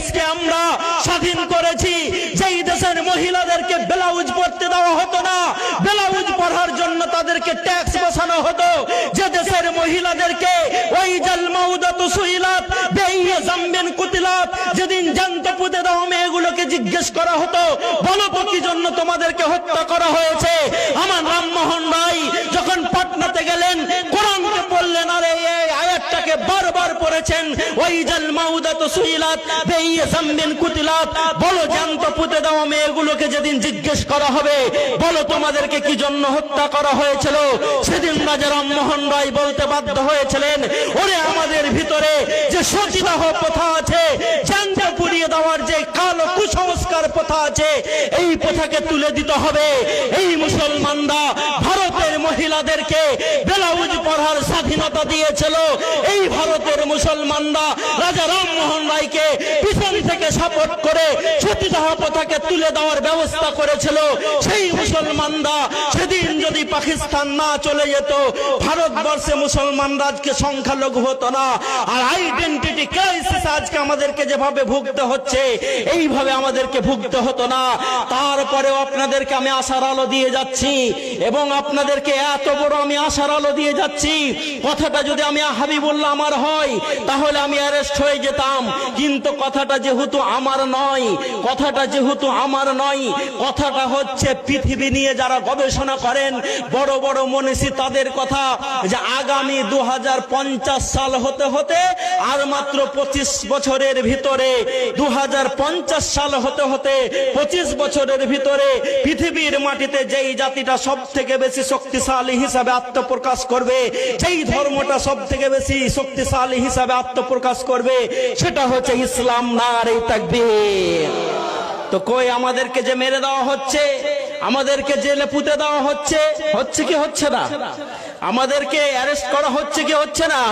দেশকে আমরা স্বাধীন করেছি, যেই দেশের মহিলাদেরকে ব্লাউজ পরতে দেওয়া হতো না, ব্লাউজ পরার জন্য তাদেরকে ট্যাক্স বসানো হতো, যে দেশের মহিলাদেরকে ওই জাল মাউদাতু সুইলাত বেইয়া জামবিন কুতিলাত, যেদিন জ্যান্ত পুঁতে দেওয়া মেয়েগুলোকে জিজ্ঞেস করা হতো, বলো তো কি জন্য তোমাদেরকে হত্যা করা হয়েছে। আমার রামমোহন রায় যখন পাটনাতে গেলেন, কোরআনকে বললেন, আরে এই আয়াতটাকে বারবার পড়েছেন, ওই জাল মাউদাতু সুইলাত বেইয়া জামবিন কুতিলাত, বলো জ্যান্ত পুঁতে দেওয়া মেয়েগুলোকে যেদিন জিজ্ঞেস করা হবে, বলো তোমাদেরকে কি জন্য হত্যা করা হয়েছিল। সেদিন রাজা রামমোহন রায় বলতে বাধ্য হয়েছিলেন, ওরে আমাদের ভিতরে যে সতীদাহ প্রথা আছে, জ্যান্ত পুড়িয়ে দেওয়ার যে কালো কুসংস্কার প্রথা আছে, এই প্রথাকে তুলে দিতে হবে। এই মুসলমানরা ভারতের মহিলাদেরকে ব্লাউজ পরার স্বাধীনতা দিয়েছিল, এই ভারতের মুসলমানরা রাজা রামমোহন রায়কে পিছন থেকে সাপোর্ট করে সতীদাহ প্রথাকে তুলে দেওয়ার ব্যবস্থা করেছিল। সেই মুসলমানরা সেদিন যদি পাকিস্তান না চলে যেত, ভারতবর্ষে মুসলমানরা আজকে সংখ্যালঘু হতো না। আর আইডেন্টিটি ক্রাইসিস আজকে আমাদেরকে যেভাবে ভুগতে হচ্ছে, এইভাবে আমাদেরকে ভুগতে হতো না। তারপরেও আপনাদেরকে আমি আশার আলো দিয়ে যাচ্ছি, এবং আপনাদেরকে এত বড় আমি আশার আলো দিয়ে যাচ্ছি, কথাটা যদি আমি হাবিবুল্লাহ আমার হয় তাহলে আমি অ্যারেস্ট হয়ে যেতাম, কিন্তু কথাটা যেহেতু আমার নয়, কথাটা যেহেতু আমার নয়, কথাটা হচ্ছে পৃথিবী নিয়ে যারা গবেষণা করেন বড় বড় মনীষী, তাদের কথা, যে আগামী 2050 সাল হতে হতে আর মাত্র 25 বছরের ভিতরে, 2050 সাল হতে হতে 25 বছরের ভিতরে পৃথিবীর মাটিতে যেই জাতিটা সব থেকে বেশি শক্তিশালী হিসাবে আত্মপ্রকাশ করবে, যেই ধর্মটা সব থেকে বেশি শক্তিশালী হিসাবে আত্মপ্রকাশ করবে, সেটা হচ্ছে ইসলাম। নারে তাকবীর। তো কই আমাদেরকে যে মেরে দেওয়া হচ্ছে, আমাদেরকে জেলে পুঁতে দেওয়া হচ্ছে, হচ্ছে কি হচ্ছে না? আমাদেরকে অ্যারেস্ট করা হচ্ছে কি হচ্ছে না?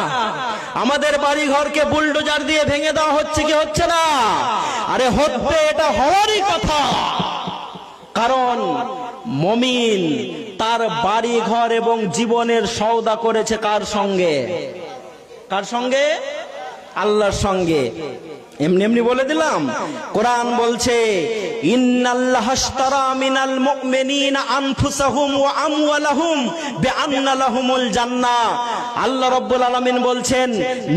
আমাদের বাড়ি ঘরকে বুলডোজার দিয়ে ভেঙে দেওয়া হচ্ছে কি হচ্ছে না? আরে হচ্ছে, এটা হওয়ারই কথা। কারণ মুমিন তার বাড়ি ঘর এবং জীবনের সওদা করেছে কার সঙ্গে? কার সঙ্গে? আল্লাহর সঙ্গে। এমনি এমনি বলে দিলাম। কোরআন বলছে, ইন্নাল্লাহ আশতারা মিনাল মুমিনিনা আনফুসাহুম ওয়া আমওয়ালাহুম বিআন্না লাহুমুল জান্নাহ। আল্লাহ রাব্বুল আলামিন বলছেন,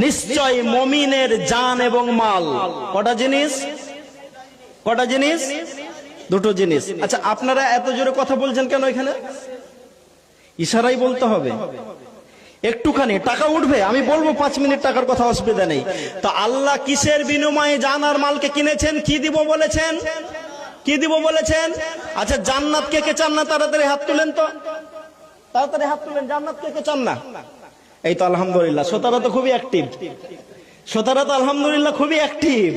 নিশ্চয় মুমিনের জান এবং মাল। কটা জিনিস? কটা জিনিস? দুটো জিনিস। আচ্ছা, আপনারা এত জোরে কথা বলছেন কেন? এখানে ইশারাই বলতে হবে, একটুখানি টাকা উঠবে, আমি বলবো 5 মিনিট টাকার কথা, অসুবিধা নেই। তো আল্লাহ কিসের বিনিময়ে জান আর মালকে কিনেছেন? কি দিব বলেছেন? কি দিব বলেছেন? আচ্ছা, জান্নাত কে কে চান না? তাড়াতাড়ি হাত তুলেন তো, তাড়াতাড়ি হাত তুলেন। জান্নাত কে কে চান না? এই তো আলহামদুলিল্লাহ, শ্রোতারা তো খুবই অ্যাক্টিভ, শ্রোতারা তো আলহামদুলিল্লাহ খুবই অ্যাক্টিভ।